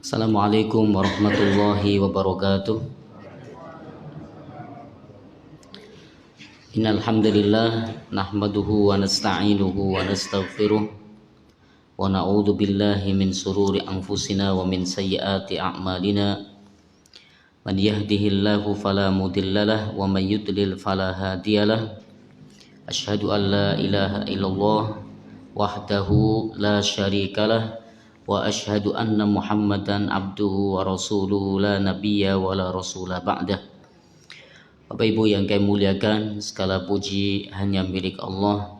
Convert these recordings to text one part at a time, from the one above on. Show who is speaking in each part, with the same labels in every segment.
Speaker 1: Assalamualaikum warahmatullahi wabarakatuh. Innal hamdalillah nahmaduhu wa nasta'inuhu wa nastaghfiruh wa na'udzu billahi min sururi anfusina wa min sayyiati a'malina. Man yahdihillahu fala mudhillalah wa man yudlil fala hadiyalah. Asyhadu an la ilaha illallah wahdahu la syarikalah wa asyhadu anna Muhammadan abduhu wa rasuluhu la nabiyya wa la rasula ba'dah. Bapak Ibu yang kami muliakan, segala puji hanya milik Allah.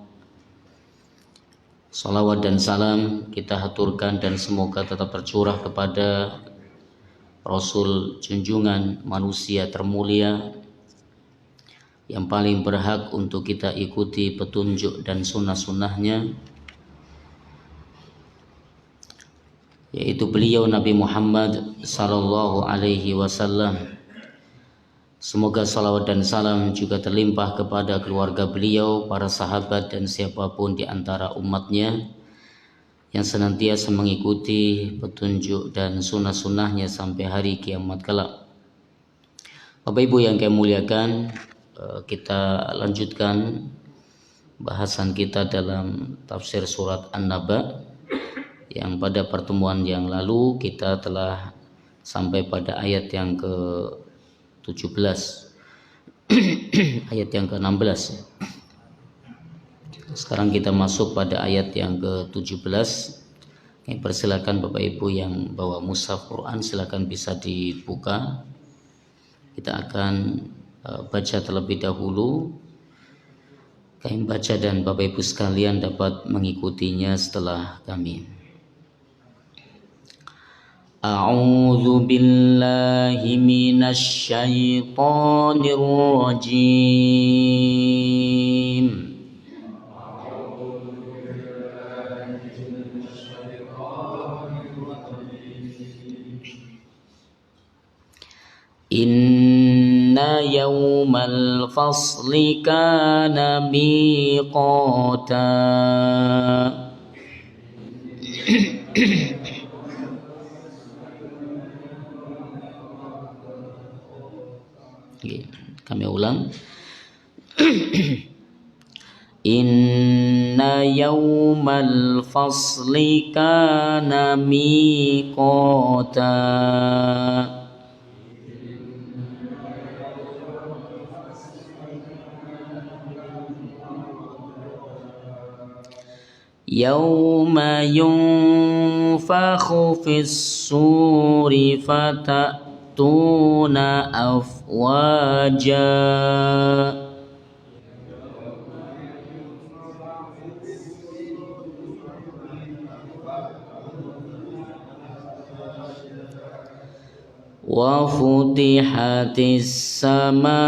Speaker 1: Salawat dan salam kita haturkan dan semoga tetap tercurah kepada Rasul junjungan manusia termulia yang paling berhak untuk kita ikuti petunjuk dan sunnah-sunnahnya, yaitu beliau Nabi Muhammad sallallahu alaihi wasallam. Semoga salawat dan salam juga terlimpah kepada keluarga beliau, para sahabat dan siapapun di antara umatnya yang senantiasa mengikuti petunjuk dan sunnah-sunnahnya sampai hari kiamat kelak. Bapak Ibu yang kami muliakan, kita lanjutkan bahasan kita dalam tafsir surat An-Naba, yang pada pertemuan yang lalu kita telah sampai pada ayat yang ke-17 ayat yang ke-16. Sekarang kita masuk pada ayat yang ke-17. Persilakan Bapak Ibu yang bawa mushaf Quran, silakan bisa dibuka. Kita akan baca terlebih dahulu. Kami baca dan Bapak Ibu sekalian dapat mengikutinya setelah kami. A'udzu billahi minasy syaithanir rajim. Inna yawmal fasli kana miqata. Kami ulang. Inna yawmal fasli kana miqata. Yawma yunfakhu fis-suri fata'tuna afwaja. Wa futihatis samaa'u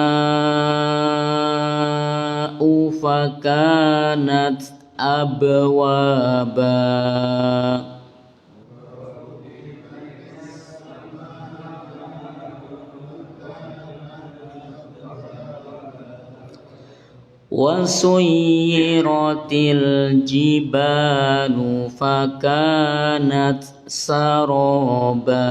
Speaker 1: fakanat abwaba. Wa suyyiratil jibalu fakanat saraba.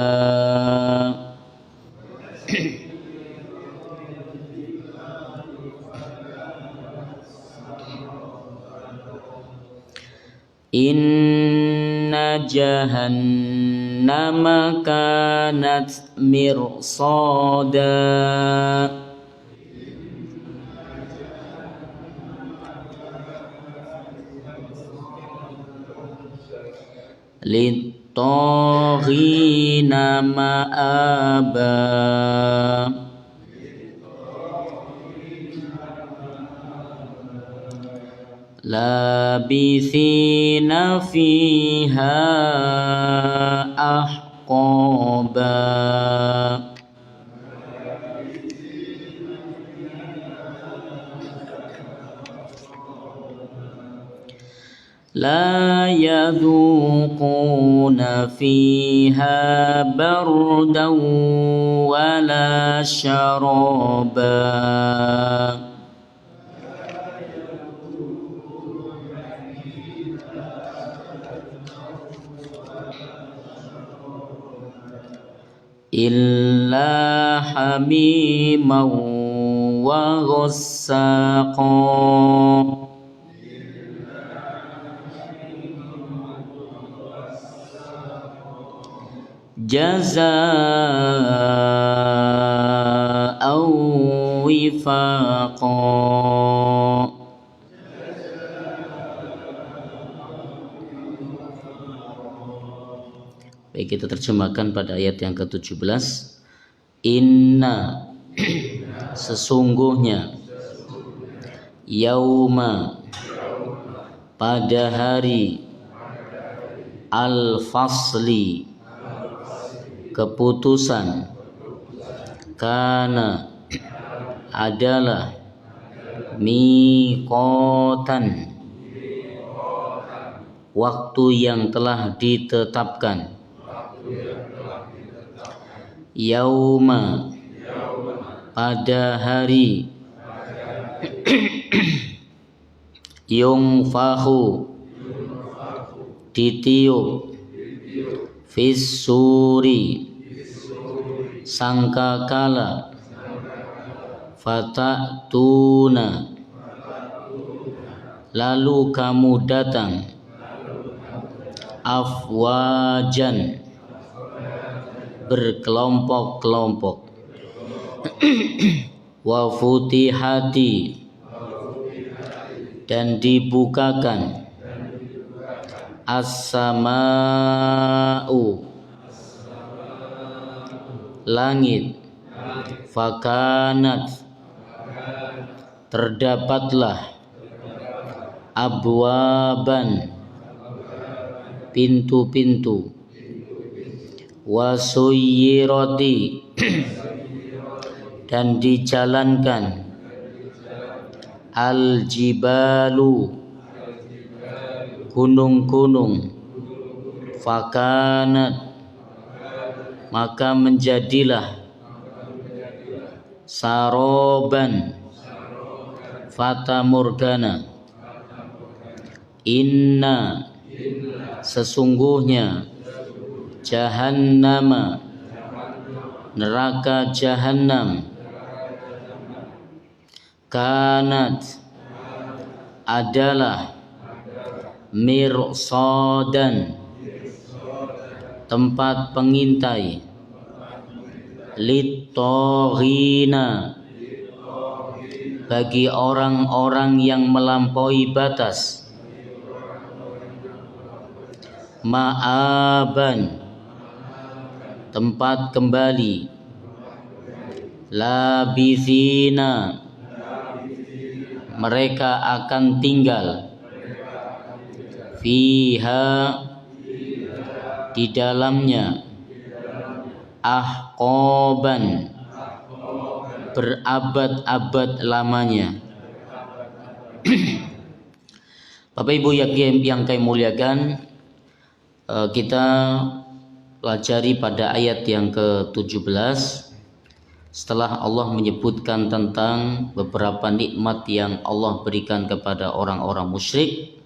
Speaker 1: Inna jahannama kanat mirsada. Lit-taghina ma'aba. Labithina fiha ahqaba. La yadhuquna fiha bardan ولا شرابا إلا حميما وغساقا جزاء وفاقا. Baik, kita terjemahkan pada ayat yang ke-17. Inna, sesungguhnya, yauma, pada hari, al-fasli, keputusan, kana, adalah, miqatan, waktu yang telah ditetapkan. Yauma, pada hari, yungfahu, ditiup, fissuri, sangkakala, fatatuna, lalu kamu datang, afwajan, berkelompok-kelompok, wa futihati, dan dibukakan, as-sama'u, langit, fakanat, terdapatlah, abwaban, pintu-pintu, wasuyiroti, dan dijalankan, al-jibalu, gunung-gunung, fakanat, maka menjadilah, saroban, fata morgana, inna, sesungguhnya, jahannama, neraka jahannam, kanat, adalah, mirsadan, tempat pengintai, litoghina, bagi orang-orang yang melampaui batas, ma'aban, tempat kembali, labithina, mereka akan tinggal, fiha, di dalamnya, ahqaban, berabad-abad lamanya. Bapak Ibu yang kami muliakan, kita pelajari pada ayat yang ke-17. Setelah Allah menyebutkan tentang beberapa nikmat yang Allah berikan kepada orang-orang musyrik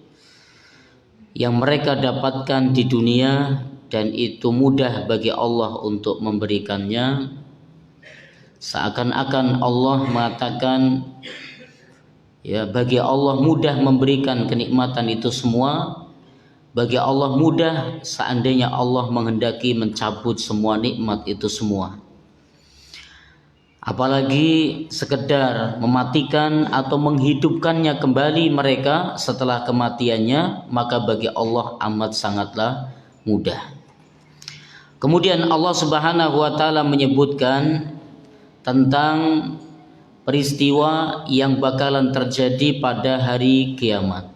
Speaker 1: yang mereka dapatkan di dunia, dan itu mudah bagi Allah untuk memberikannya, seakan-akan Allah mengatakan, ya, bagi Allah mudah memberikan kenikmatan itu semua. Bagi Allah mudah seandainya Allah menghendaki mencabut semua nikmat itu semua. Apalagi sekedar mematikan atau menghidupkannya kembali mereka setelah kematiannya, maka bagi Allah amat sangatlah mudah. Kemudian Allah Subhanahu wa taala menyebutkan tentang peristiwa yang bakalan terjadi pada hari kiamat,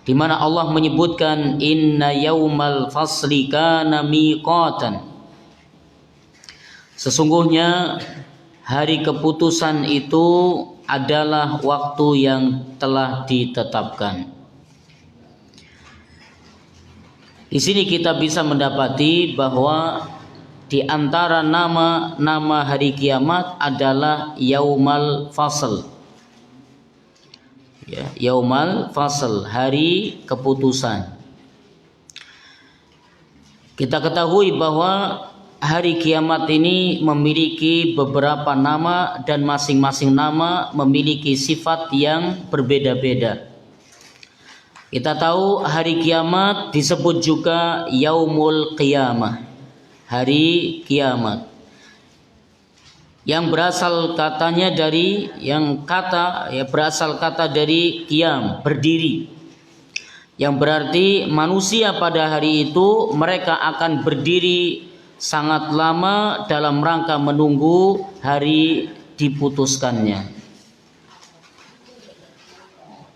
Speaker 1: di mana Allah menyebutkan inna yaumal fasli kana miqatan. Sesungguhnya hari keputusan itu adalah waktu yang telah ditetapkan. Di sini kita bisa mendapati bahwa di antara nama-nama hari kiamat adalah Yaumal Fasl. Ya, Yaumal Fasl, hari keputusan. Kita ketahui bahwa hari kiamat ini memiliki beberapa nama dan masing-masing nama memiliki sifat yang berbeda-beda. Kita tahu hari kiamat disebut juga Yaumul Qiyamah, hari kiamat, yang berasal katanya dari berasal kata dari qiyam, berdiri, yang berarti manusia pada hari itu mereka akan berdiri sangat lama dalam rangka menunggu hari diputuskannya.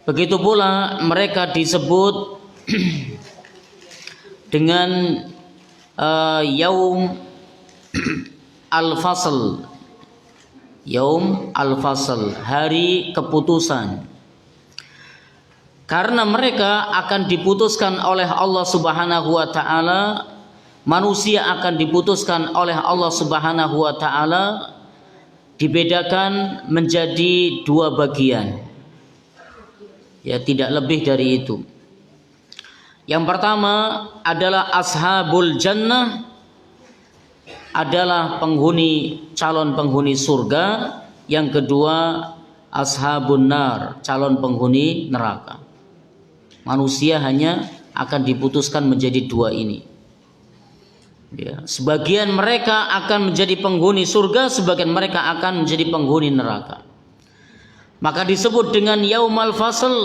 Speaker 1: Begitu pula mereka disebut dengan Yaum Al-Fasl, Yaum Al-Fasl, hari keputusan. Karena mereka akan diputuskan oleh Allah Subhanahu wa taala, manusia akan diputuskan oleh Allah Subhanahu wa taala, dibedakan menjadi dua bagian. Ya, tidak lebih dari itu. Yang pertama adalah ashabul jannah, adalah calon penghuni surga. Yang kedua ashabun nar, calon penghuni neraka. Manusia hanya akan diputuskan menjadi dua ini. Ya, sebagian mereka akan menjadi penghuni surga, sebagian mereka akan menjadi penghuni neraka. Maka disebut dengan Yaumal Fasl,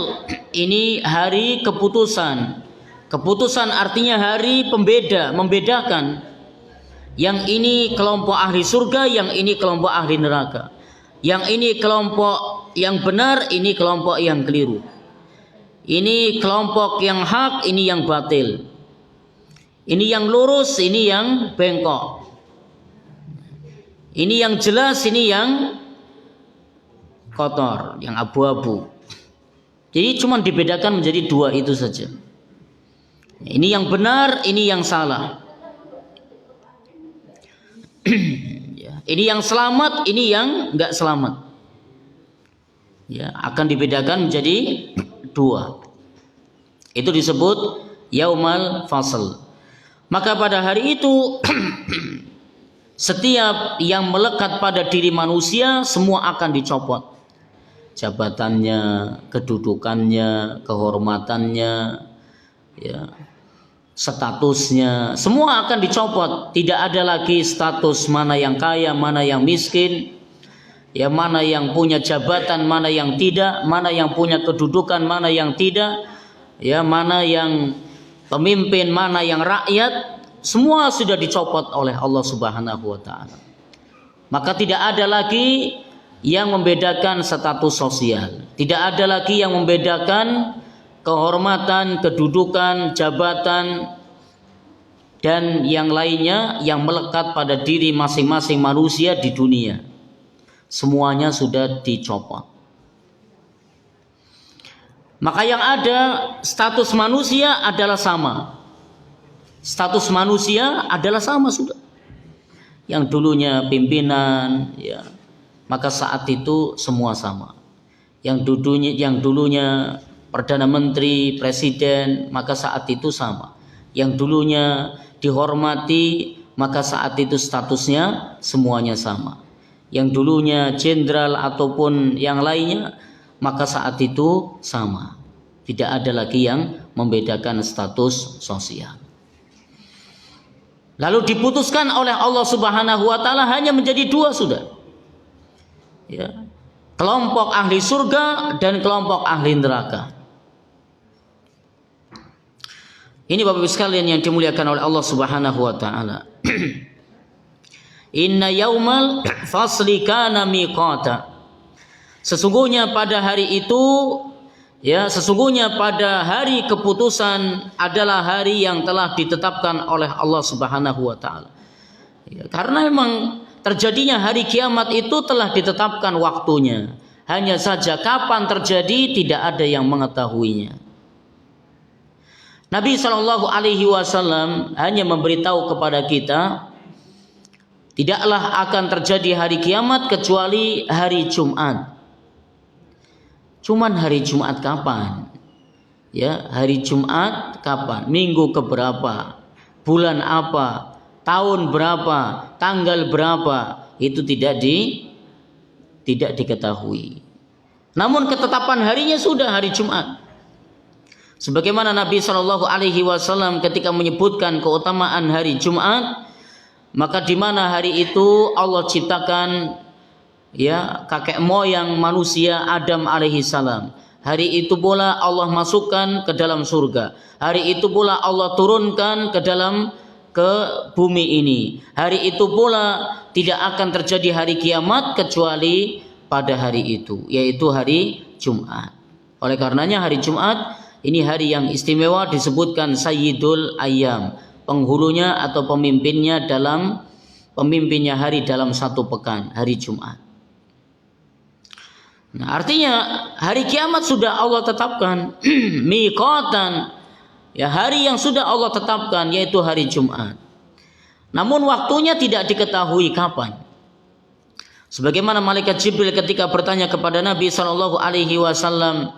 Speaker 1: ini hari keputusan. Keputusan artinya hari pembeda, membedakan. Yang ini kelompok ahli surga, yang ini kelompok ahli neraka. Yang ini kelompok yang benar, ini kelompok yang keliru. Ini kelompok yang hak, ini yang batil. Ini yang lurus, ini yang bengkok. Ini yang jelas, ini yang kotor, yang abu-abu. Jadi cuma dibedakan menjadi dua itu saja. Ini yang benar, ini yang salah. Ini yang selamat, ini yang enggak selamat. Ya, akan dibedakan menjadi dua. Itu disebut Yaumal Fasl. Maka pada hari itu setiap yang melekat pada diri manusia semua akan dicopot. Jabatannya, kedudukannya, kehormatannya, ya, statusnya, semua akan dicopot. Tidak ada lagi status mana yang kaya, mana yang miskin, ya, mana yang punya jabatan, mana yang tidak, mana yang punya kedudukan, mana yang tidak, ya, mana yang pemimpin, mana yang rakyat. Semua sudah dicopot oleh Allah Subhanahu wa taala. Maka tidak ada lagi yang membedakan status sosial, tidak ada lagi yang membedakan kehormatan, kedudukan, jabatan, dan yang lainnya yang melekat pada diri masing-masing manusia di dunia. Semuanya sudah dicopot. Maka yang ada status manusia adalah sama. Status manusia adalah sama sudah. Yang dulunya pimpinan, ya, maka saat itu semua sama. Yang dulunya Perdana Menteri, Presiden, maka saat itu sama. Yang dulunya dihormati, maka saat itu statusnya semuanya sama. Yang dulunya jenderal ataupun yang lainnya, maka saat itu sama. Tidak ada lagi yang membedakan status sosial. Lalu diputuskan oleh Allah Subhanahu wa taala hanya menjadi dua sudah. Ya. Kelompok ahli surga dan kelompok ahli neraka. Ini Bapak Ibu sekalian yang dimuliakan oleh Allah Subhanahu wa taala. Inna yaumal fasli kana miqata. Sesungguhnya pada hari itu, ya, sesungguhnya pada hari keputusan adalah hari yang telah ditetapkan oleh Allah Subhanahu wa taala. Ya, karena memang terjadinya hari kiamat itu telah ditetapkan waktunya. Hanya saja kapan terjadi tidak ada yang mengetahuinya. Nabi SAW hanya memberitahu kepada kita Tidaklah akan terjadi hari kiamat kecuali hari Jumat. Cuman hari Jumat kapan? Ya, hari Jumat kapan? Minggu keberapa? Bulan apa? Tahun berapa? Tanggal berapa? Itu tidak diketahui. Namun ketetapan harinya sudah hari Jumat. Sebagaimana Nabi Shallallahu Alaihi Wasallam ketika menyebutkan keutamaan hari Jumat, maka di mana hari itu Allah ciptakan ya kakek moyang manusia Adam alaihi salam. Hari itu pula Allah masukkan ke dalam surga. Hari itu pula Allah turunkan ke bumi ini. Hari itu pula tidak akan terjadi hari kiamat kecuali pada hari itu, yaitu hari Jumat. Oleh karenanya hari Jumat ini hari yang istimewa, disebutkan Sayyidul Ayyam, penghulunya atau pemimpinnya hari dalam satu pekan, hari Jumat. Nah, artinya hari kiamat sudah Allah tetapkan miqatan, ya, hari yang sudah Allah tetapkan, yaitu hari Jumat. Namun waktunya tidak diketahui kapan. Sebagaimana malaikat Jibril ketika bertanya kepada Nabi Shallallahu Alaihi Wasallam,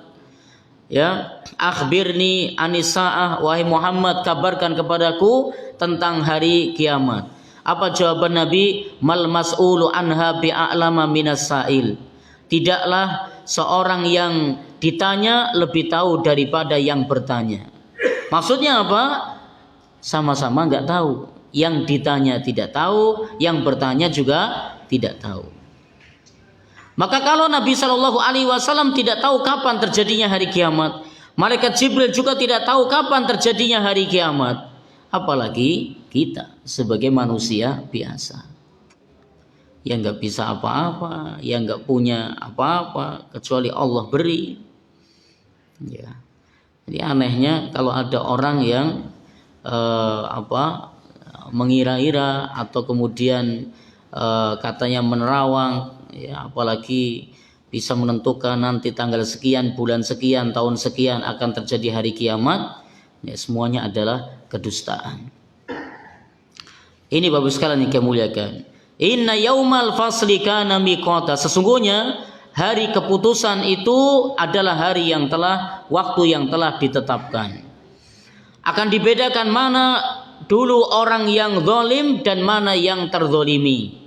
Speaker 1: ya, akhbirni anisa'ah, wahai Muhammad, kabarkan kepadaku tentang hari kiamat. Apa jawaban Nabi? Mal mas'ulu anha bi'a'lama minas sa'il. Tidaklah seorang yang ditanya lebih tahu daripada yang bertanya. Maksudnya apa? Sama-sama nggak tahu. Yang ditanya tidak tahu, yang bertanya juga tidak tahu. Maka kalau Nabi Shallallahu Alaihi Wasallam tidak tahu kapan terjadinya hari kiamat, malaikat Jibril juga tidak tahu kapan terjadinya hari kiamat, apalagi kita sebagai manusia biasa yang nggak bisa apa-apa, yang nggak punya apa-apa kecuali Allah beri. Ya, jadi anehnya kalau ada orang yang mengira-ira atau kemudian katanya menerawang, ya, apalagi bisa menentukan nanti tanggal sekian, bulan sekian, tahun sekian akan terjadi hari kiamat. Ya, semuanya adalah kedustaan. Ini Bapak sekalian yang kemuliakan. Inna yaumal fasli kana miqata. Sesungguhnya hari keputusan itu adalah waktu yang telah ditetapkan. Akan dibedakan mana dulu orang yang zalim dan mana yang terzalimi.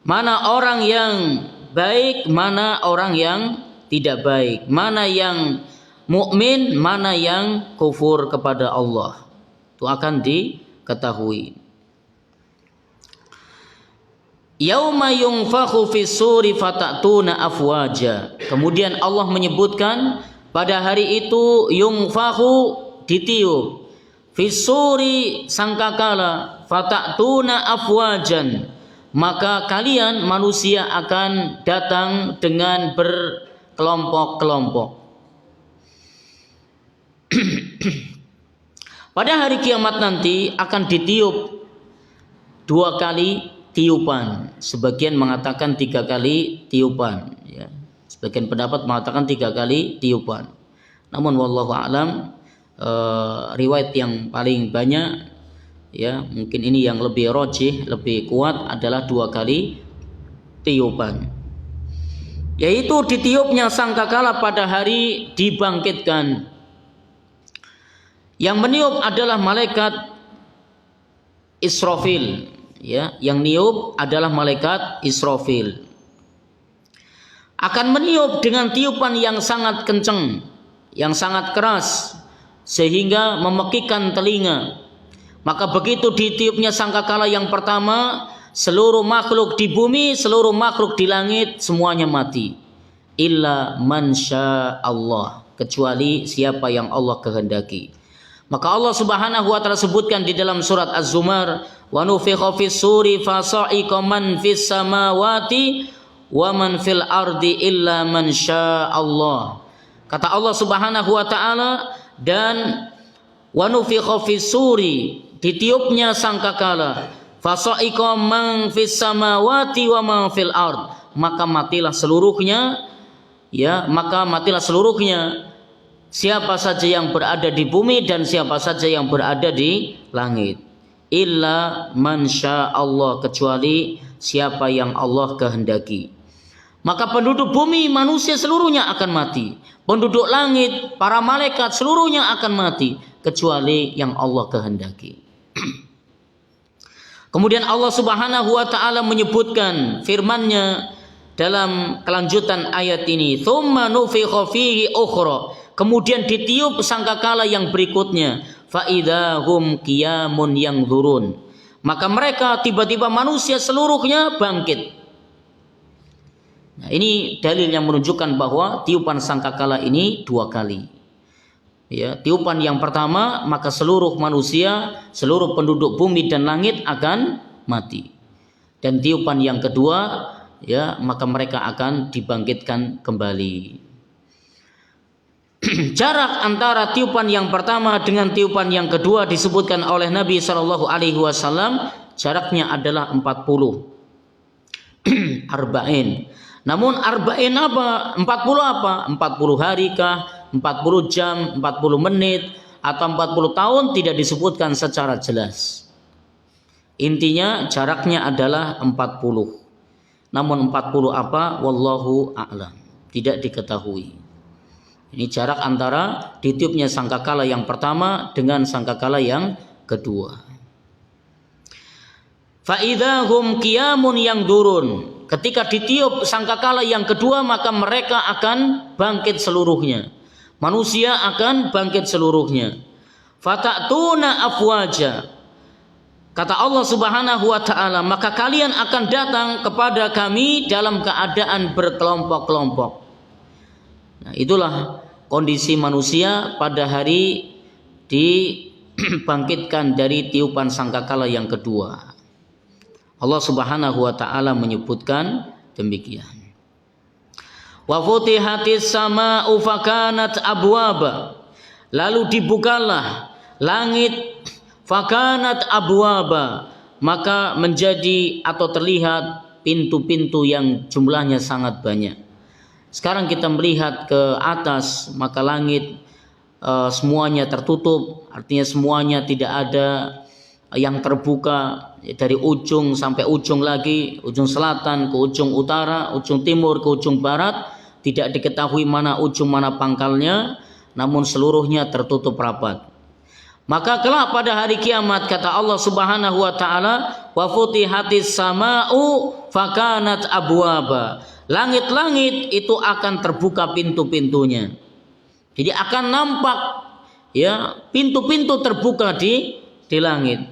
Speaker 1: Mana orang yang baik, mana orang yang tidak baik. Mana yang mukmin, mana yang kufur kepada Allah. Itu akan diketahui. Yauma yunfakhu fis-suri fatatuna afwaja. Kemudian Allah menyebutkan pada hari itu yunfakhu, ditiup, fis-suri sangkakala, fatatuna afwajan, maka kalian manusia akan datang dengan berkelompok-kelompok. Pada hari kiamat nanti akan ditiup 2 kali tiupan. Sebagian mengatakan 3 kali tiupan, ya. Sebagian pendapat mengatakan 3 kali tiupan. Namun wallahu a'lam, riwayat yang paling banyak, ya, mungkin ini yang lebih rajih, lebih kuat adalah 2 kali tiupan, yaitu ditiupnya sangkakala pada hari dibangkitkan. Yang meniup adalah malaikat Israfil, ya, yang niup adalah malaikat Israfil. Akan meniup dengan tiupan yang sangat kencang, yang sangat keras, sehingga memekikkan telinga. Maka begitu ditiupnya sangkakala yang pertama, seluruh makhluk di bumi, seluruh makhluk di langit, semuanya mati. Illa man syaa Allah, kecuali siapa yang Allah kehendaki. Maka Allah Subhanahu wa taala sebutkan di dalam surat Az-Zumar, wa nufikha fis-suri fasa'iqa man fis samawati wa man fil ardi illa man syaa Allah. Kata Allah Subhanahu wa taala, dan wa nufikha fis-suri, ditiupnya sangkakala, fasa'iqa man fis samawati wa man fil ard, maka matilah seluruhnya, ya, maka matilah seluruhnya, siapa saja yang berada di bumi dan siapa saja yang berada di langit. illa man Allah, kecuali siapa yang Allah kehendaki. Maka penduduk bumi manusia seluruhnya akan mati, penduduk langit, para malaikat seluruhnya akan mati, kecuali yang Allah kehendaki. Kemudian Allah Subhanahu wa taala menyebutkan firman-Nya dalam kelanjutan ayat ini, tsumma nufikha fihi ukhra, kemudian ditiup sangkakala yang berikutnya, fa idzahum qiyamun yanzurun, maka mereka tiba-tiba manusia seluruhnya bangkit. Nah, ini dalil yang menunjukkan bahwa tiupan sangkakala ini 2 kali. Ya, tiupan yang pertama maka seluruh manusia, seluruh penduduk bumi dan langit akan mati. Dan tiupan yang kedua, ya, maka mereka akan dibangkitkan kembali. Jarak antara tiupan yang pertama dengan tiupan yang kedua disebutkan oleh Nabi SAW, jaraknya adalah 40. Arba'in. Namun arba'in apa? 40 apa? 40 hari kah? 40 jam, 40 menit, atau 40 tahun tidak disebutkan secara jelas. Intinya jaraknya adalah 40. Namun 40 apa? Wallahu a'lam. Tidak diketahui. Ini jarak antara ditiupnya sangkakala yang pertama dengan sangkakala yang kedua. Fa'idahum qiyamun yanzurun. Ketika ditiup sangkakala yang kedua maka mereka akan bangkit seluruhnya. Manusia akan bangkit seluruhnya. Fata'tuna afwaja. Kata Allah Subhanahu wa taala, maka kalian akan datang kepada kami dalam keadaan berkelompok-kelompok. Nah, itulah kondisi manusia pada hari dibangkitkan dari tiupan sangkakala yang kedua. Allah Subhanahu wa taala menyebutkan demikian. Wa futihatis sama'u fakanat abwaba. Lalu dibukalah langit, fakanat abwaba, maka menjadi atau terlihat pintu-pintu yang jumlahnya sangat banyak. Sekarang kita melihat ke atas, maka langit semuanya tertutup, artinya semuanya tidak ada yang terbuka, dari ujung sampai ujung lagi, ujung selatan ke ujung utara, ujung timur ke ujung barat, tidak diketahui mana ujung mana pangkalnya, namun seluruhnya tertutup rapat. Maka kelak pada hari kiamat, kata Allah Subhanahu wa taala, wa futihatis sama'u fakanat abwaba. Langit-langit itu akan terbuka pintu-pintunya. Jadi akan nampak, ya, pintu-pintu terbuka di langit.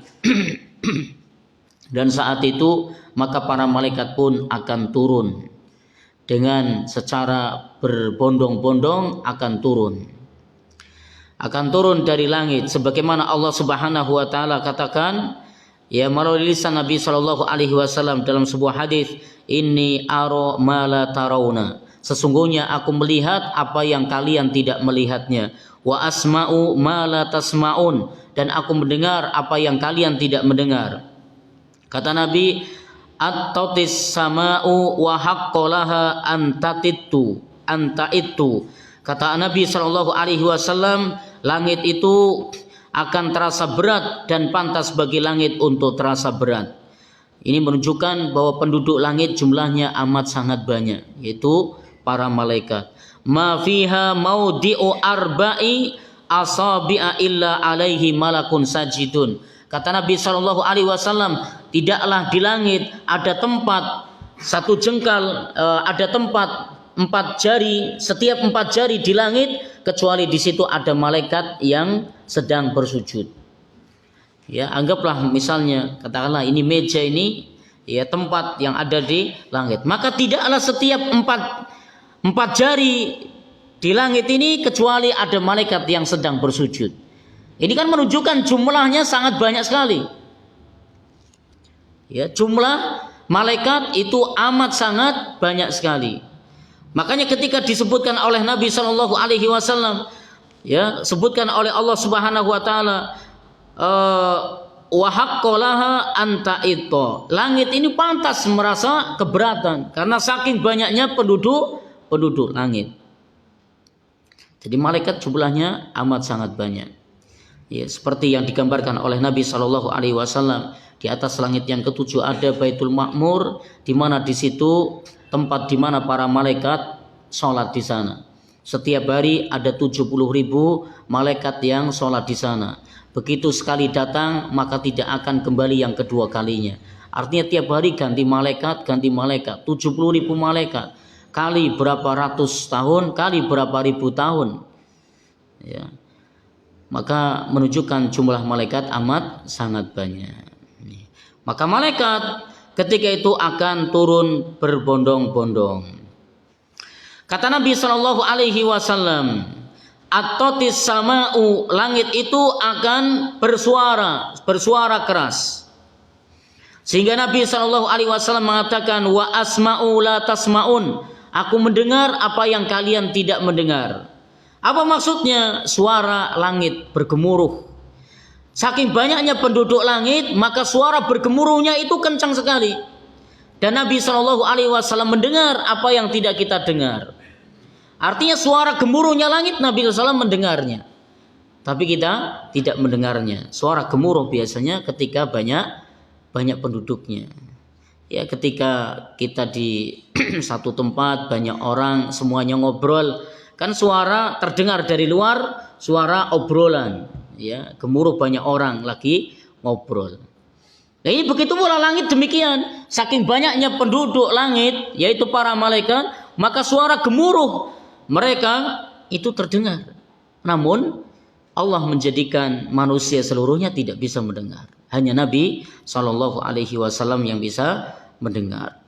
Speaker 1: Dan saat itu maka para malaikat pun akan turun dengan secara berbondong-bondong, akan turun dari langit sebagaimana Allah Subhanahu wa taala katakan, ya, melalui lisan Nabi sallallahu alaihi wasallam dalam sebuah hadis, inni ara ma la tarawna, sesungguhnya aku melihat apa yang kalian tidak melihatnya, wa asma'u ma la tasma'un, dan aku mendengar apa yang kalian tidak mendengar. Kata Nabi, at-tatis sama'u wa haqqalaha antaitu. Kata Nabi sallallahu alaihi wasallam, langit itu akan terasa berat dan pantas bagi langit untuk terasa berat. Ini menunjukkan bahwa penduduk langit jumlahnya amat sangat banyak, yaitu para malaikat. Ma fiha maudi'u arba'i asabi'a illa alaihi malakun sajidun. Kata Nabi sallallahu alaihi wasallam, tidaklah di langit ada tempat satu jengkal, ada tempat 4 jari, setiap 4 jari di langit, kecuali di situ ada malaikat yang sedang bersujud. Ya, anggaplah misalnya, katakanlah ini meja ini, ya, tempat yang ada di langit. Maka tidaklah setiap 4 jari di langit ini kecuali ada malaikat yang sedang bersujud. Ini kan menunjukkan jumlahnya sangat banyak sekali. Ya, jumlah malaikat itu amat sangat banyak sekali. Makanya ketika disebutkan oleh Nabi Shallallahu Alaihi Wasallam, ya, sebutkan oleh Allah Subhanahu Wa Taala, wa haqqalaha antaitu. Langit ini pantas merasa keberatan karena saking banyaknya penduduk langit. Jadi malaikat jumlahnya amat sangat banyak. Ya, seperti yang digambarkan oleh Nabi Shallallahu Alaihi Wasallam, di atas langit yang ketujuh ada Baitul Ma'mur, di mana di situ tempat di mana para malaikat sholat di sana. Setiap hari ada 70.000 malaikat yang sholat di sana. Begitu sekali datang maka tidak akan kembali yang kedua kalinya. Artinya tiap hari ganti malaikat, 70.000 malaikat. Kali berapa ratus tahun, kali berapa ribu tahun. Ya. Maka menunjukkan jumlah malaikat amat sangat banyak. Maka malaikat ketika itu akan turun berbondong-bondong. Kata Nabi Shallallahu Alaihi Wasallam, "At-totis sama'u, langit itu akan bersuara keras." Sehingga Nabi Shallallahu Alaihi Wasallam mengatakan, "Wa asma'u la tasma'un." Aku mendengar apa yang kalian tidak mendengar. Apa maksudnya? Suara langit bergemuruh. Saking banyaknya penduduk langit, maka suara bergemuruhnya itu kencang sekali. Dan Nabi Shallallahu Alaihi Wasallam mendengar apa yang tidak kita dengar. Artinya suara gemuruhnya langit Nabi SAW mendengarnya, tapi kita tidak mendengarnya. Suara gemuruh biasanya ketika banyak penduduknya. Ya, ketika kita di satu tempat banyak orang semuanya ngobrol, kan suara terdengar dari luar, suara obrolan, ya, gemuruh banyak orang lagi ngobrol. Nah, ini begitu pula langit demikian, saking banyaknya penduduk langit, yaitu para malaikat, maka suara gemuruh mereka itu terdengar. Namun Allah menjadikan manusia seluruhnya tidak bisa mendengar. Hanya Nabi Shallallahu Alaihi Wasallam yang bisa mendengar.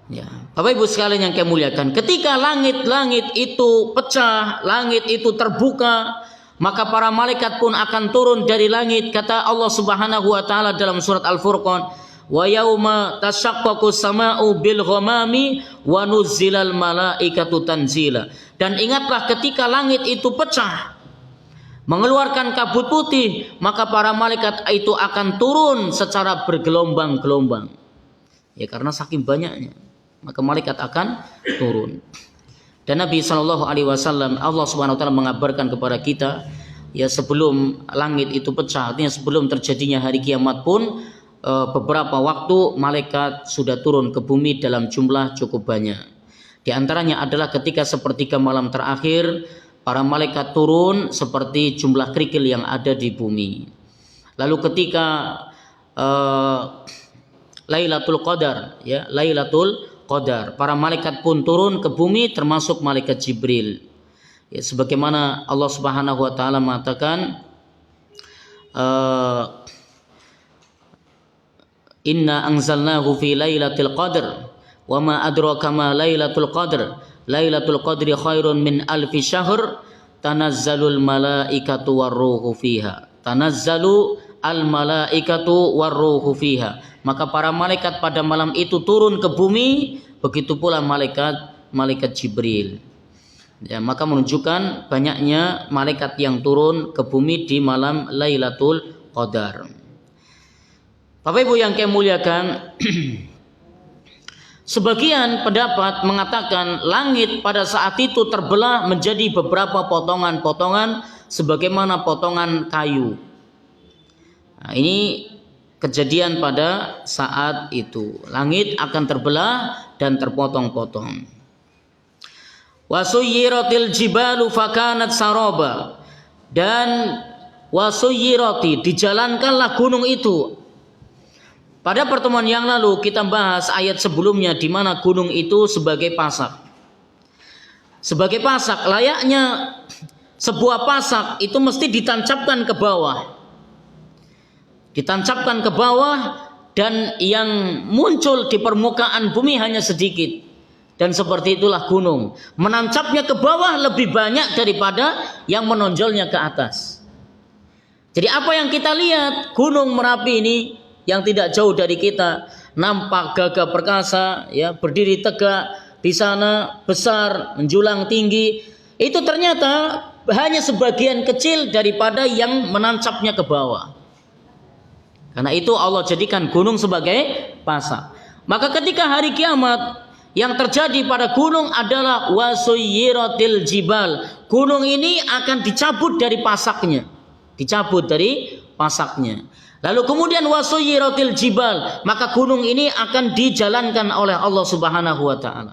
Speaker 1: Ya, Bapak Ibu sekalian yang kami muliakan, ketika langit-langit itu pecah, langit itu terbuka, maka para malaikat pun akan turun dari langit. Kata Allah Subhanahu wa taala dalam surat Al-Furqan, "Wa yauma tashaqqaqu sama'u bil ghamami wa nuzzilal malaikatu tanzila." Dan ingatlah ketika langit itu pecah, mengeluarkan kabut putih, maka para malaikat itu akan turun secara bergelombang-gelombang. Ya, karena saking banyaknya, maka malaikat akan turun. Dan Nabi Shallallahu Alaihi Wasallam, Allah Subhanahu Wa Taala mengabarkan kepada kita, ya, sebelum langit itu pecah, artinya sebelum terjadinya hari kiamat pun, beberapa waktu malaikat sudah turun ke bumi dalam jumlah cukup banyak. Di antaranya adalah ketika sepertiga malam terakhir, para malaikat turun seperti jumlah kerikil yang ada di bumi. Lalu ketika Lailatul Qadar, ya, Lailatul Qadar, para malaikat pun turun ke bumi termasuk malaikat Jibril. Ya, sebagaimana Allah Subhanahu wa taala mengatakan, "Inna anzalnahu fi lailatul qadr wa ma adraka ma lailatul qadr. Lailatul qadri khairun min alfi syahr. Tanazzalul malaikatu warruhu fiha." Tanazzalu al malaikatu warruhu fiha. Maka para malaikat pada malam itu turun ke bumi, begitu pula malaikat Jibril. Ya, maka menunjukkan banyaknya malaikat yang turun ke bumi di malam Lailatul Qadar. Bapak Ibu yang kami muliakan, sebagian pendapat mengatakan langit pada saat itu terbelah menjadi beberapa potongan-potongan sebagaimana potongan kayu. Nah, ini kejadian pada saat itu. Langit akan terbelah dan terpotong-potong. Wasuyiratil jibalu fakanat saroba. Dan wasuyirati, dijalankanlah gunung itu. Pada pertemuan yang lalu kita bahas ayat sebelumnya di mana gunung itu sebagai pasak. Sebagai pasak, layaknya sebuah pasak itu mesti ditancapkan ke bawah. Ditancapkan ke bawah dan yang muncul di permukaan bumi hanya sedikit. Dan seperti itulah gunung. Menancapnya ke bawah lebih banyak daripada yang menonjolnya ke atas. Jadi apa yang kita lihat, Gunung Merapi ini yang tidak jauh dari kita, nampak gagah perkasa, ya, berdiri tegak di sana, besar, menjulang tinggi. Itu ternyata hanya sebagian kecil daripada yang menancapnya ke bawah. Karena itu Allah jadikan gunung sebagai pasak. Maka ketika hari kiamat, yang terjadi pada gunung adalah wasuyiratil jibal. gunung ini akan dicabut dari pasaknya. Lalu kemudian wasuyiratil jibal, maka gunung ini akan dijalankan oleh Allah Subhanahu wa taala.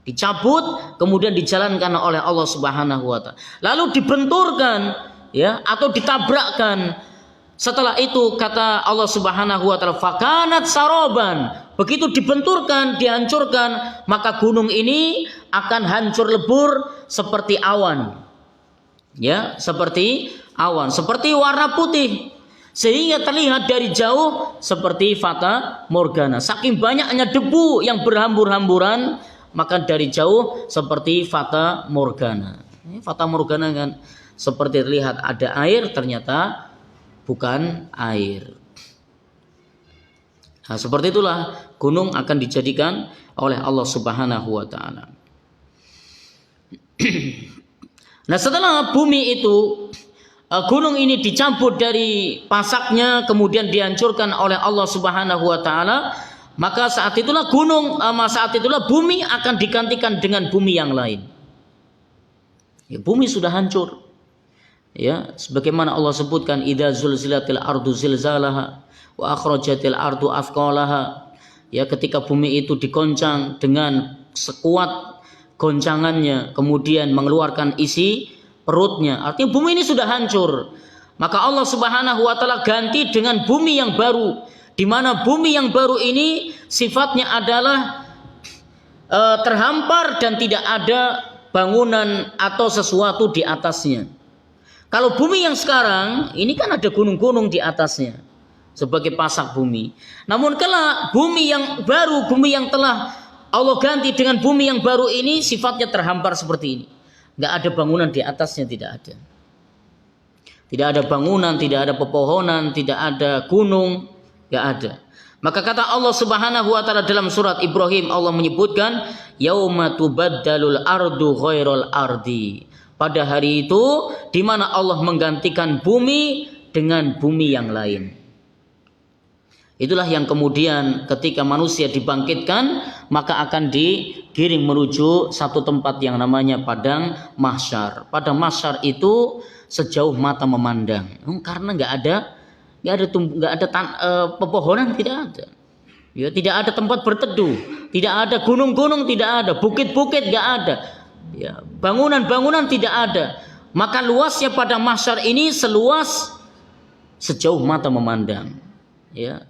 Speaker 1: Dicabut kemudian dijalankan oleh Allah Subhanahu wa taala. Lalu dibenturkan ya atau ditabrakkan. Setelah itu kata Allah Subhanahu wa taala fakanat saroban. Begitu dibenturkan, dihancurkan, maka gunung ini akan hancur lebur seperti awan. Ya, seperti awan, seperti warna putih. Sehingga terlihat dari jauh seperti fata morgana. Saking banyaknya debu yang berhambur-hamburan, maka dari jauh seperti fata morgana. Fata morgana kan seperti terlihat ada air, ternyata bukan air. Nah, seperti itulah gunung akan dijadikan oleh Allah Subhanahu wa taala. Nah, setelah bumi itu gunung ini dicabut dari pasaknya kemudian dihancurkan oleh Allah Subhanahu wa taala, maka saat itulah bumi akan digantikan dengan bumi yang lain. Ya, bumi sudah hancur. Ya, sebagaimana Allah sebutkan idza zulzilatil ardu zilzalaha wa akhrajatil ardu athqalaha. Ya, ketika bumi itu digoncang dengan sekuat goncangannya kemudian mengeluarkan isi perutnya, artinya bumi ini sudah hancur. Maka Allah Subhanahu wa taala ganti dengan bumi yang baru, di mana bumi yang baru ini sifatnya adalah terhampar dan tidak ada bangunan atau sesuatu di atasnya. Kalau bumi yang sekarang ini kan ada gunung-gunung di atasnya sebagai pasak bumi. Namun kelak bumi yang baru, bumi yang telah Allah ganti dengan bumi yang baru ini sifatnya terhampar seperti ini. Nggak ada bangunan di atasnya, tidak ada. Tidak ada bangunan, tidak ada pepohonan, tidak ada gunung, nggak ada. Maka kata Allah Subhanahu wa taala dalam surat Ibrahim, Allah menyebutkan yauma tubaddalul ardu ghairal ardi. Pada hari itu di mana Allah menggantikan bumi dengan bumi yang lain. Itulah yang kemudian ketika manusia dibangkitkan maka akan digiring menuju satu tempat yang namanya padang mahsyar. Padang mahsyar itu sejauh mata memandang, karena nggak ada pepohonan, tidak ada. Ya, tidak ada tempat berteduh, tidak ada gunung-gunung, tidak ada bukit-bukit, nggak ada. Ya, bangunan-bangunan tidak ada. Maka luasnya padang mahsyar ini seluas sejauh mata memandang. Ya.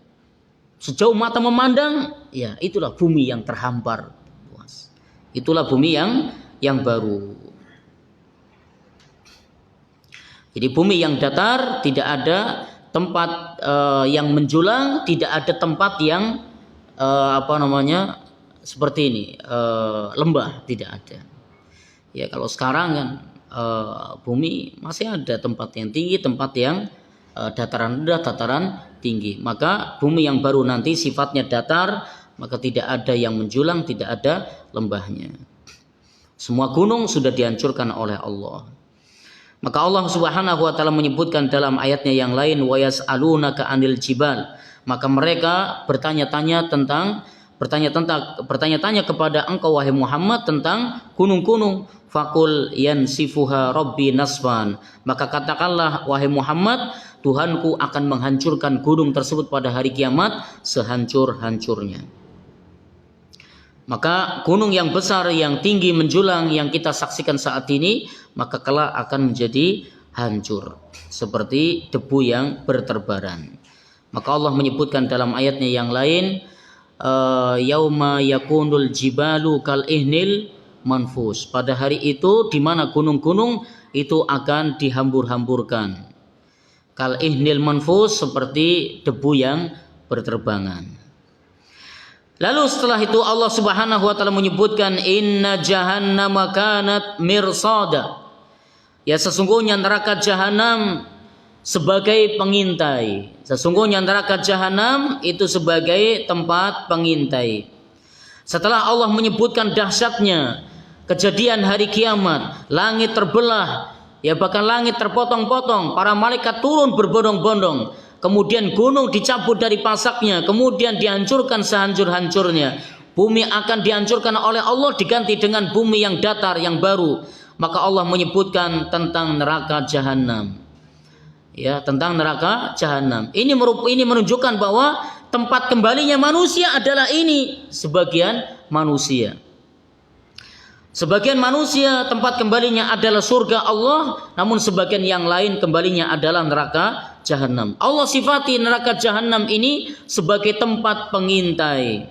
Speaker 1: Sejauh mata memandang, ya itulah bumi yang terhampar luas. Itulah bumi yang baru. Jadi bumi yang datar, tidak ada tempat yang menjulang, tidak ada tempat yang seperti ini, lembah, tidak ada. Ya kalau sekarang kan bumi masih ada tempat yang tinggi, tempat yang dataran rendah, dataran tinggi. Maka bumi yang baru nanti sifatnya datar, maka tidak ada yang menjulang, tidak ada lembahnya. Semua gunung sudah dihancurkan oleh Allah. Maka Allah Subhanahu wa taala menyebutkan dalam ayatnya yang lain wa yas'alunaka 'anil jibal. Maka mereka bertanya-tanya kepada engkau wahai Muhammad tentang gunung-gunung. Fakul yansifuha rabbi nasfan. Maka katakanlah wahai Muhammad, Tuhanku akan menghancurkan gunung tersebut pada hari kiamat sehancur-hancurnya. Maka gunung yang besar, yang tinggi menjulang yang kita saksikan saat ini, maka kelak akan menjadi hancur seperti debu yang berterbaran. Maka Allah menyebutkan dalam ayatnya yang lain, yauma yakunul jibalu kal ihnil manfus. Pada hari itu di mana gunung-gunung itu akan dihambur-hamburkan. Kal ihnil manfus, seperti debu yang berterbangan. Lalu setelah itu Allah Subhanahu wa taala menyebutkan inna jahannama kanat mirsada. Ya, sesungguhnya neraka jahanam sebagai pengintai. Sesungguhnya neraka jahanam itu sebagai tempat pengintai. Setelah Allah menyebutkan dahsyatnya kejadian hari kiamat, langit terbelah, ya bahkan langit terpotong-potong, para malaikat turun berbondong-bondong, kemudian gunung dicabut dari pasaknya, kemudian dihancurkan sehancur-hancurnya. Bumi akan dihancurkan oleh Allah, diganti dengan bumi yang datar, yang baru. maka Allah menyebutkan tentang neraka jahanam. Ya, tentang neraka jahanam. Ini menunjukkan bahwa tempat kembalinya manusia adalah ini, sebagian manusia. Sebagian manusia tempat kembalinya adalah surga Allah, namun sebagian yang lain kembalinya adalah neraka jahanam. Allah sifati neraka jahanam ini sebagai tempat pengintai.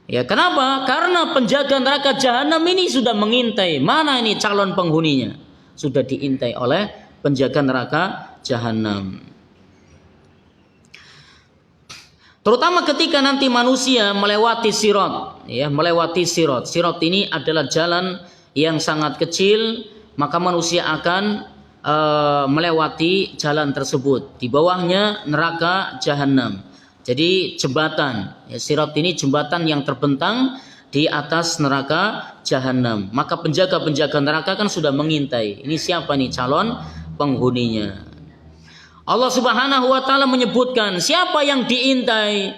Speaker 1: Ya, kenapa? Karena penjaga neraka jahanam ini sudah mengintai mana ini calon penghuninya. Sudah diintai oleh penjaga neraka jahanam. Terutama ketika nanti manusia melewati sirat, ya, melewati sirat. Sirat ini adalah jalan yang sangat kecil, maka manusia akan melewati jalan tersebut. Di bawahnya neraka jahanam. Jadi jembatan, ya, sirat ini jembatan yang terbentang di atas neraka jahanam. Maka penjaga-penjaga neraka kan sudah mengintai. Ini siapa nih calon penghuninya? Allah Subhanahu wa taala menyebutkan siapa yang diintai.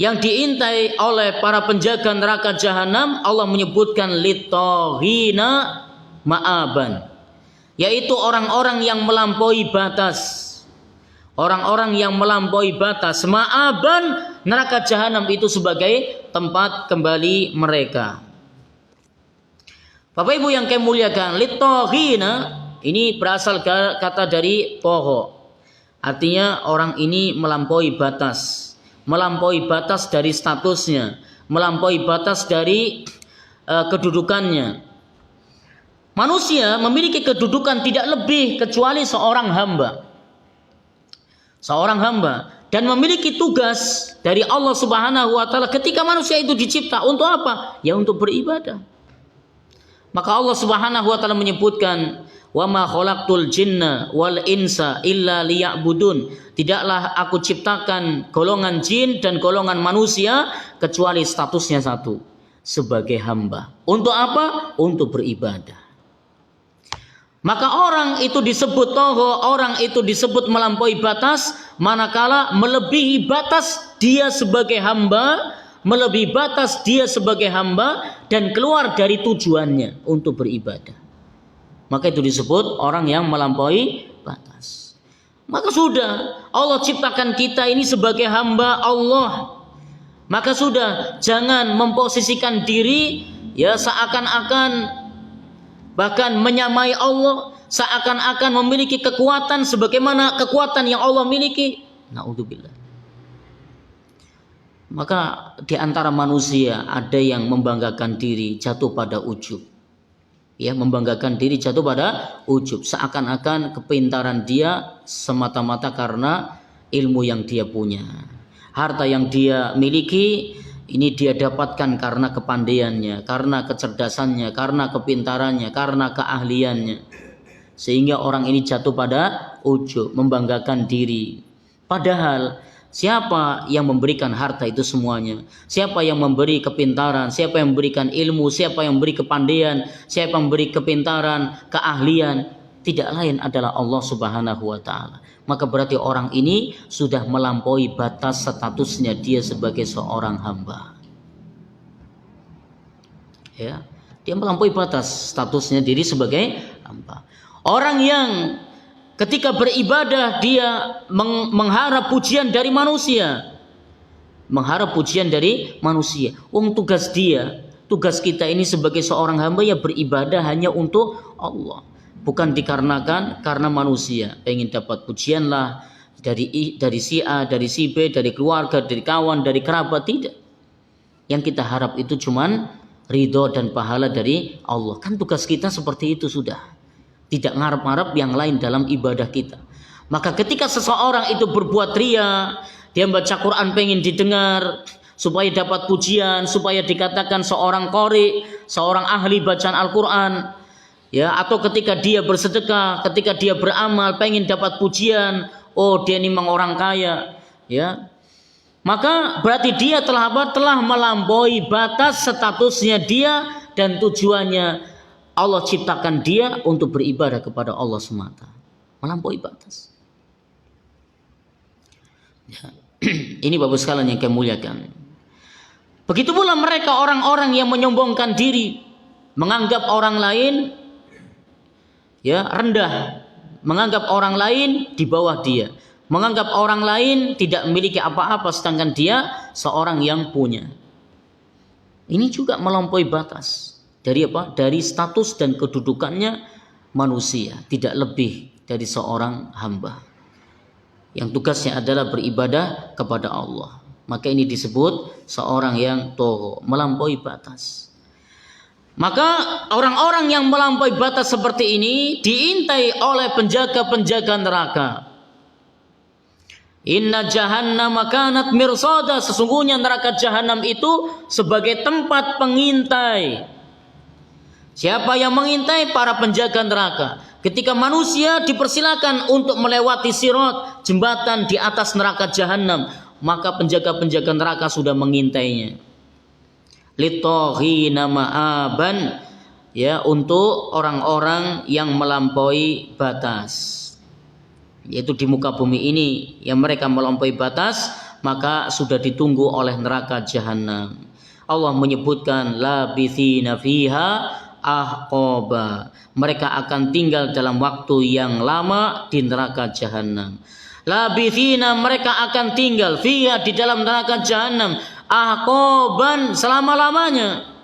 Speaker 1: Yang diintai oleh para penjaga neraka jahanam, Allah menyebutkan litaghina ma'aban, yaitu orang-orang yang melampaui batas. Orang-orang yang melampaui batas. Ma'aban, neraka jahanam itu sebagai tempat kembali mereka. Bapak Ibu yang kami muliakan, litaghina ini berasal kata dari toho. Artinya orang ini melampaui batas dari statusnya, melampaui batas dari kedudukannya. Manusia memiliki kedudukan tidak lebih kecuali seorang hamba. Seorang hamba dan memiliki tugas dari Allah Subhanahu wa taala ketika manusia itu dicipta untuk apa? Ya untuk beribadah. Maka Allah Subhanahu wa taala menyebutkan wa ma khalaqtul jinna wal insa illa liya'budun. Tidaklah aku ciptakan golongan jin dan golongan manusia kecuali statusnya satu, sebagai hamba. Untuk apa? Untuk beribadah. Maka orang itu disebut toho, orang itu disebut melampaui batas manakala melebihi batas dia sebagai hamba, melebihi batas dia sebagai hamba dan keluar dari tujuannya untuk beribadah. Maka itu disebut orang yang melampaui batas. Maka sudah Allah ciptakan kita ini sebagai hamba Allah. Maka sudah jangan memposisikan diri ya seakan-akan bahkan menyamai Allah, seakan-akan memiliki kekuatan sebagaimana kekuatan yang Allah miliki. Naudzubillah. Maka di antara manusia ada yang membanggakan diri, jatuh pada ujub. Ya, membanggakan diri, jatuh pada ujub, seakan-akan kepintaran dia semata-mata karena ilmu yang dia punya, harta yang dia miliki ini dia dapatkan karena kepandaiannya, karena kecerdasannya, karena kepintarannya, karena keahliannya, sehingga orang ini jatuh pada ujub, membanggakan diri. Padahal siapa yang memberikan harta itu semuanya? Siapa yang memberi kepintaran? Siapa yang memberikan ilmu? Siapa yang memberi kepandaian? Siapa yang memberi kepintaran, keahlian? Tidak lain adalah Allah Subhanahu wa taala. Maka berarti orang ini sudah melampaui batas statusnya dia sebagai seorang hamba. Ya, dia melampaui batas statusnya diri sebagai hamba. Orang yang ketika beribadah dia mengharap pujian dari manusia. Mengharap pujian dari manusia. Tugas dia, tugas kita ini sebagai seorang hamba ya beribadah hanya untuk Allah. Bukan dikarenakan karena manusia pengen dapat pujian lah dari si A, dari si B, dari keluarga, dari kawan, dari kerabat, tidak. Yang kita harap itu cuman ridho dan pahala dari Allah. Kan tugas kita seperti itu sudah. Tidak ngarep-ngarep yang lain dalam ibadah kita. Maka ketika seseorang itu berbuat ria, dia baca Quran pengen didengar, supaya dapat pujian, supaya dikatakan seorang qori, seorang ahli bacaan Al-Quran, ya, atau ketika dia bersedekah, ketika dia beramal pengen dapat pujian, oh dia ini memang orang kaya, ya, maka berarti dia telah melampaui batas statusnya dia dan tujuannya Allah ciptakan dia untuk beribadah kepada Allah semata, melampaui batas. Ya. Ini Bapak sekalian yang kami muliakan. Begitu pula mereka orang-orang yang menyombongkan diri. menganggap orang lain ya rendah, menganggap orang lain di bawah dia, menganggap orang lain tidak memiliki apa-apa sedangkan dia seorang yang punya. Ini juga melampaui batas dari apa? Dari status dan kedudukannya manusia, tidak lebih dari seorang hamba yang tugasnya adalah beribadah kepada Allah. Maka ini disebut seorang yang togho, melampaui batas. Maka orang-orang yang melampaui batas seperti ini diintai oleh penjaga-penjaga neraka. Inna jahannama kanat mirsada, sesungguhnya neraka jahanam itu sebagai tempat pengintai. Siapa yang mengintai? Para penjaga neraka. Ketika manusia dipersilakan untuk melewati sirat, jembatan di atas neraka jahanam, maka penjaga-penjaga neraka sudah mengintainya. Litoghina ma'aban, ya, untuk orang-orang yang melampaui batas. Yaitu di muka bumi ini yang mereka melampaui batas, maka sudah ditunggu oleh neraka jahanam. Allah menyebutkan labithina fiha ahqaba, mereka akan tinggal dalam waktu yang lama di neraka jahanam. Labithina, mereka akan tinggal fiha, di dalam neraka jahanam, ahqaban, selama-lamanya.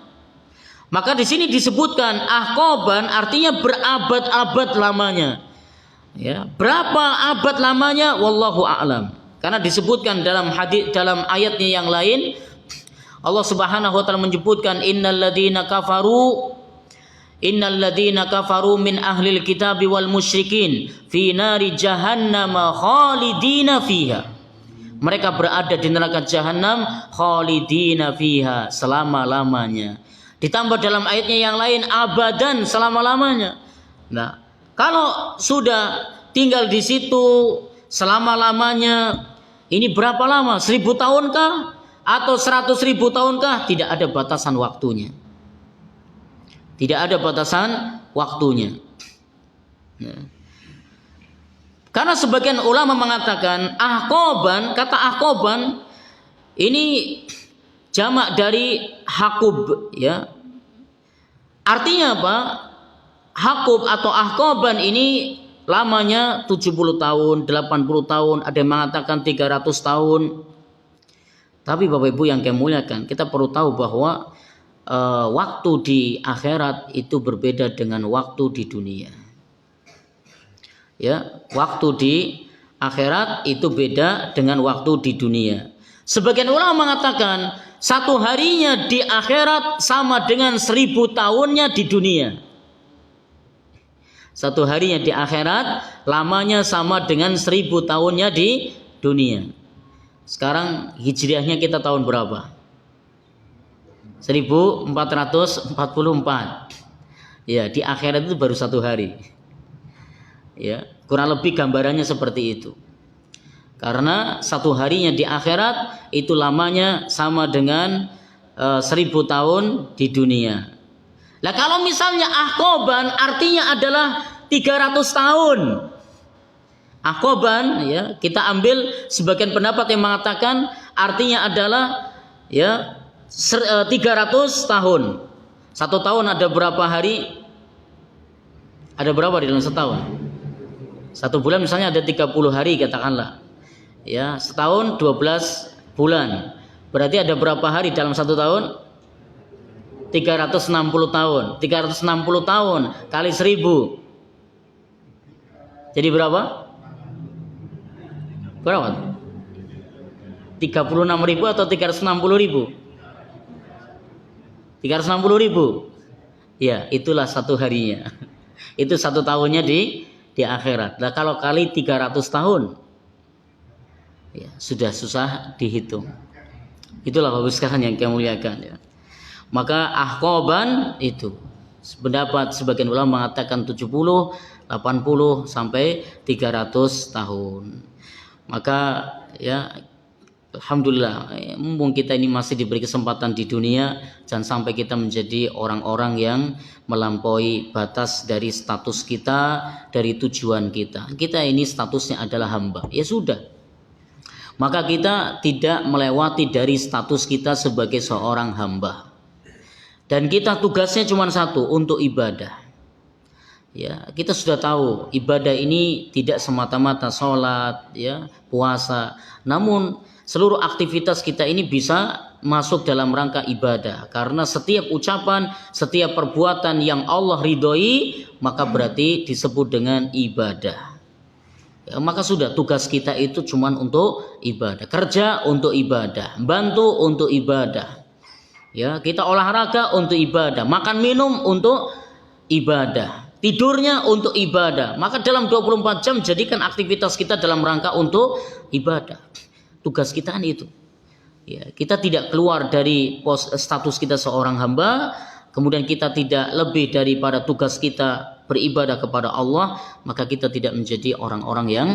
Speaker 1: Maka di sini disebutkan ahqaban artinya berabad-abad lamanya. Ya, berapa abad lamanya? Wallahu a'lam. Karena disebutkan dalam hadis, dalam ayatnya yang lain, Allah Subhanahu wa taala menyebutkan innalladzina kafaru min ahlil kitabi wal musyrikin fi nari jahannam khalidina fiha. Mereka berada di neraka jahanam khalidina fiha, selama-lamanya. Ditambah dalam ayatnya yang lain abadan, selama-lamanya. Nah, kalau sudah tinggal di situ selama-lamanya, ini berapa lama? 1000 tahunkah? Atau 100.000 tahunkah? Tidak ada batasan waktunya. Tidak ada batasan waktunya. Nah. Karena sebagian ulama mengatakan ahqaban, kata ahqaban ini jamak dari hakub, ya. Artinya apa? Hakub atau ahqaban ini lamanya 70 tahun, 80 tahun, ada yang mengatakan 300 tahun. Tapi Bapak Ibu yang kami muliakan, kita perlu tahu bahwa waktu di akhirat itu berbeda dengan waktu di dunia. Ya, waktu di akhirat itu beda dengan waktu di dunia. Sebagian ulama mengatakan satu harinya di akhirat sama dengan 1000 tahunnya di dunia. Satu harinya di akhirat lamanya sama dengan 1000 tahunnya di dunia. Sekarang hijriahnya kita tahun berapa? 1444. Ya, di akhirat itu baru satu hari. Ya, kurang lebih gambarannya seperti itu. Karena satu harinya di akhirat itu lamanya sama dengan 1000 tahun di dunia. Nah, kalau misalnya ahqaban artinya adalah 300 tahun. Ahqaban, ya, kita ambil sebagian pendapat yang mengatakan artinya adalah ya 300 tahun. Satu tahun ada berapa hari? Ada berapa di dalam setahun? Satu bulan misalnya ada 30 hari katakanlah. Ya, setahun 12 bulan. Berarti ada berapa hari dalam satu tahun? 360 tahun. 360 tahun kali 1000. Jadi berapa? Berapa? 36.000 atau 360.000? 360.000. Ya, itulah satu harinya. Itu satu tahunnya di akhirat. Nah, kalau kali 300 tahun, ya sudah susah dihitung. Itulah Bapak sekalian yang kami muliakan, ya. Maka ahqaban itu pendapat sebagian ulama mengatakan 70, 80 sampai 300 tahun. Maka ya alhamdulillah, mumpung kita ini masih diberi kesempatan di dunia, jangan sampai kita menjadi orang-orang yang melampaui batas dari status kita, dari tujuan kita. Kita ini statusnya adalah hamba. Ya sudah. Maka kita tidak melewati dari status kita sebagai seorang hamba. Dan kita tugasnya cuma satu, untuk ibadah. Ya, kita sudah tahu ibadah ini tidak semata-mata sholat, ya, puasa. Namun seluruh aktivitas kita ini bisa masuk dalam rangka ibadah. Karena setiap ucapan, setiap perbuatan yang Allah ridhoi, maka berarti disebut dengan ibadah. Ya, maka sudah, tugas kita itu cuma untuk ibadah. Kerja untuk ibadah, bantu untuk ibadah. Ya, kita olahraga untuk ibadah, makan minum untuk ibadah, tidurnya untuk ibadah. Maka dalam 24 jam jadikan aktivitas kita dalam rangka untuk ibadah. Tugas kita kan itu. Ya, kita tidak keluar dari status kita seorang hamba, kemudian kita tidak lebih daripada tugas kita beribadah kepada Allah, maka kita tidak menjadi orang-orang yang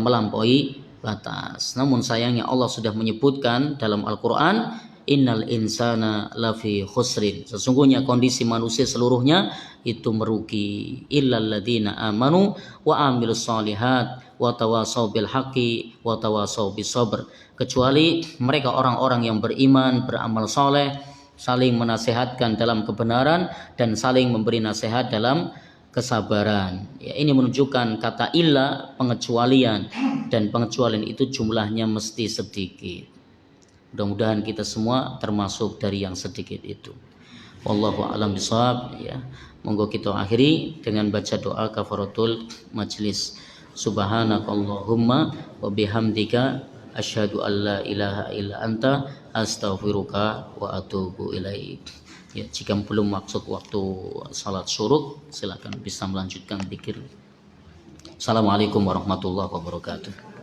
Speaker 1: melampaui batas. Namun sayangnya Allah sudah menyebutkan dalam Al-Quran, innal insana lafi khusrin, sesungguhnya kondisi manusia seluruhnya itu merugi, illal ladzina amanu wa amilus solihat wa tawasau bil haqqi wa tawasau bis sabr, kecuali mereka orang-orang yang beriman, beramal soleh, saling menasihatkan dalam kebenaran dan saling memberi nasihat dalam kesabaran. Ya, ini menunjukkan kata illa, pengecualian, dan pengecualian itu jumlahnya mesti sedikit. Mudah-mudahan kita semua termasuk dari yang sedikit itu. Wallahu a'lam bishawab. Ya, monggo kita akhiri dengan baca doa kafaratul majlis. Subhanakallahumma wa bihamdika asyhadu an la ilaha illa anta astaghfiruka wa atubu ilaik. Ya, jika belum masuk waktu salat syuruk, silakan bisa melanjutkan zikir. Assalamualaikum warahmatullahi wabarakatuh.